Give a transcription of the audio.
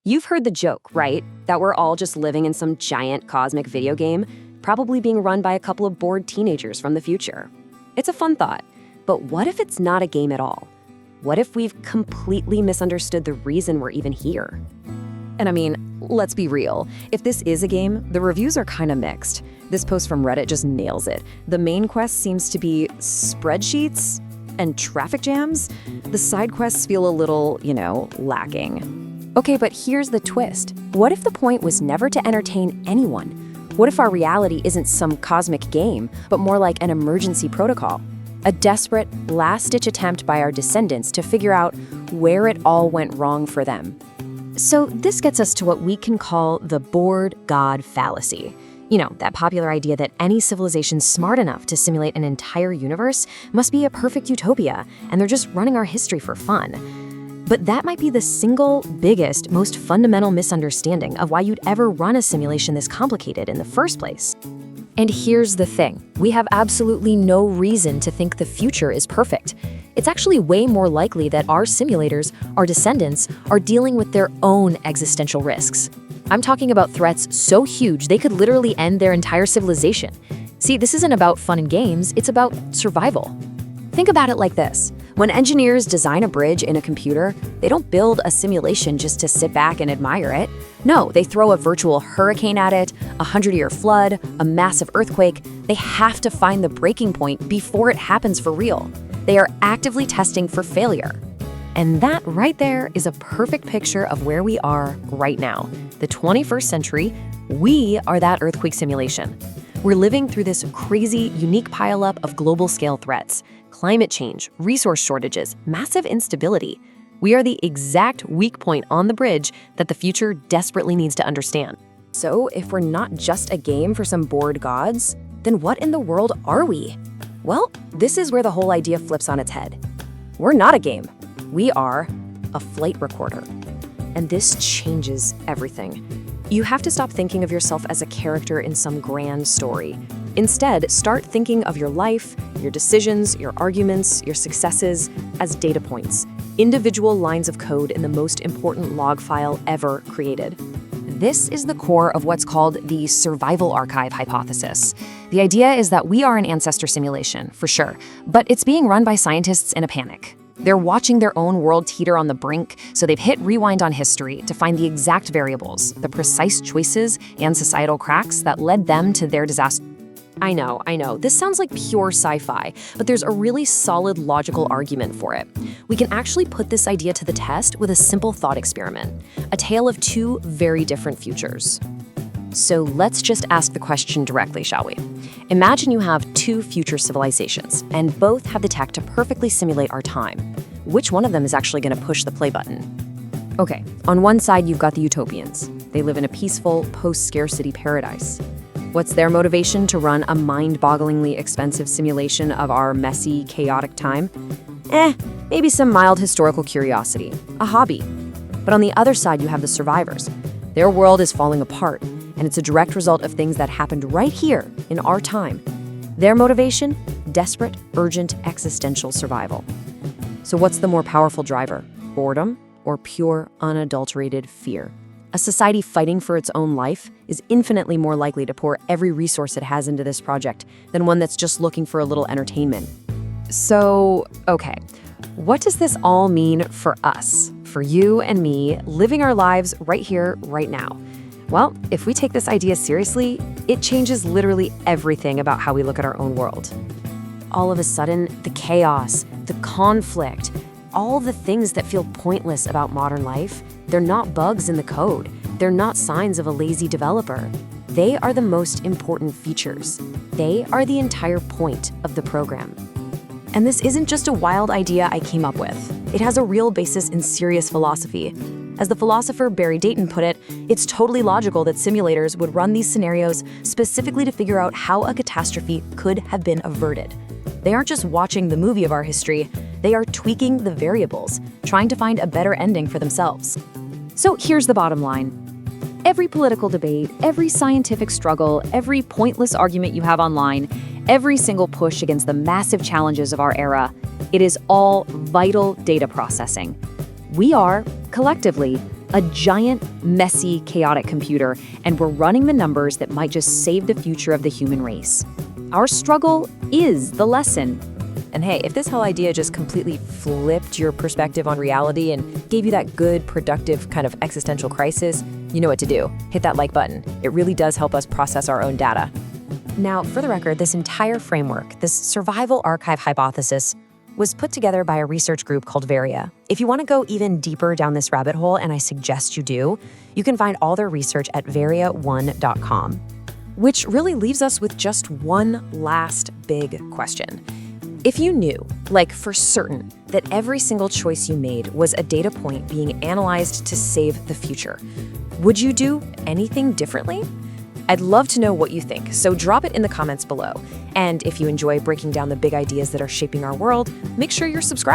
You've heard the joke, right? That we're all just living in some giant cosmic video game, probably being run by a couple of bored teenagers from the future. It's a fun thought, but what if it's not a game at all? What if we've completely misunderstood the reason we're even here? And I mean, let's be real. If this is a game, the reviews are kind of mixed. This post from Reddit just nails it. The main quest seems to be spreadsheets and traffic jams. The side quests feel a little, lacking. Okay, but here's the twist. What if the point was never to entertain anyone? What if our reality isn't some cosmic game, but more like an emergency protocol? A desperate, last-ditch attempt by our descendants to figure out where it all went wrong for them. So this gets us to what we can call the bored god fallacy. That popular idea that any civilization smart enough to simulate an entire universe must be a perfect utopia, and they're just running our history for fun. But that might be the single biggest, most fundamental misunderstanding of why you'd ever run a simulation this complicated in the first place. And here's the thing. We have absolutely no reason to think the future is perfect. It's actually way more likely that our simulators, our descendants, are dealing with their own existential risks. I'm talking about threats so huge they could literally end their entire civilization. See, this isn't about fun and games, it's about survival. Think about it like this. When engineers design a bridge in a computer, they don't build a simulation just to sit back and admire it. No, they throw a virtual hurricane at it, a 100-year flood, a massive earthquake. They have to find the breaking point before it happens for real. They are actively testing for failure. And that right there is a perfect picture of where we are right now. The 21st century, we are that earthquake simulation. We're living through this crazy, unique pileup of global-scale threats. Climate change, resource shortages, massive instability. We are the exact weak point on the bridge that the future desperately needs to understand. So if we're not just a game for some bored gods, then what in the world are we? Well, this is where the whole idea flips on its head. We're not a game. We are a flight recorder. And this changes everything. You have to stop thinking of yourself as a character in some grand story. Instead, start thinking of your life, your decisions, your arguments, your successes as data points, individual lines of code in the most important log file ever created. This is the core of what's called the survival archive hypothesis. The idea is that we are an ancestor simulation, for sure, but it's being run by scientists in a panic. They're watching their own world teeter on the brink, so they've hit rewind on history to find the exact variables, the precise choices and societal cracks that led them to their disaster. I know, this sounds like pure sci-fi, but there's a really solid logical argument for it. We can actually put this idea to the test with a simple thought experiment, a tale of two very different futures. So let's just ask the question directly, shall we? Imagine you have two future civilizations, and both have the tech to perfectly simulate our time. Which one of them is actually going to push the play button? Okay, on one side you've got the utopians. They live in a peaceful, post-scarcity paradise. What's their motivation to run a mind-bogglingly expensive simulation of our messy, chaotic time? Maybe some mild historical curiosity, a hobby. But on the other side you have the survivors. Their world is falling apart, and it's a direct result of things that happened right here in our time. Their motivation? Desperate, urgent, existential survival. So what's the more powerful driver? Boredom or pure, unadulterated fear? A society fighting for its own life is infinitely more likely to pour every resource it has into this project than one that's just looking for a little entertainment. So, okay, what does this all mean for us? For you and me, living our lives right here, right now? Well, if we take this idea seriously, it changes literally everything about how we look at our own world. All of a sudden, the chaos, the conflict, all the things that feel pointless about modern life, they're not bugs in the code. They're not signs of a lazy developer. They are the most important features. They are the entire point of the program. And this isn't just a wild idea I came up with. It has a real basis in serious philosophy. As the philosopher Barry Dayton put it, it's totally logical that simulators would run these scenarios specifically to figure out how a catastrophe could have been averted. They aren't just watching the movie of our history, they are tweaking the variables, trying to find a better ending for themselves. So here's the bottom line. Every political debate, every scientific struggle, every pointless argument you have online, every single push against the massive challenges of our era, it is all vital data processing. We are, collectively, a giant, messy, chaotic computer, and we're running the numbers that might just save the future of the human race. Our struggle is the lesson. And hey, if this whole idea just completely flipped your perspective on reality and gave you that good, productive kind of existential crisis, you know what to do. Hit that like button. It really does help us process our own data. Now, for the record, this entire framework, this survival archive hypothesis, was put together by a research group called Varia. If you want to go even deeper down this rabbit hole, and I suggest you do, you can find all their research at varia1.com. Which really leaves us with just one last big question. If you knew, like for certain, that every single choice you made was a data point being analyzed to save the future, would you do anything differently? I'd love to know what you think, so drop it in the comments below. And if you enjoy breaking down the big ideas that are shaping our world, make sure you're subscribed.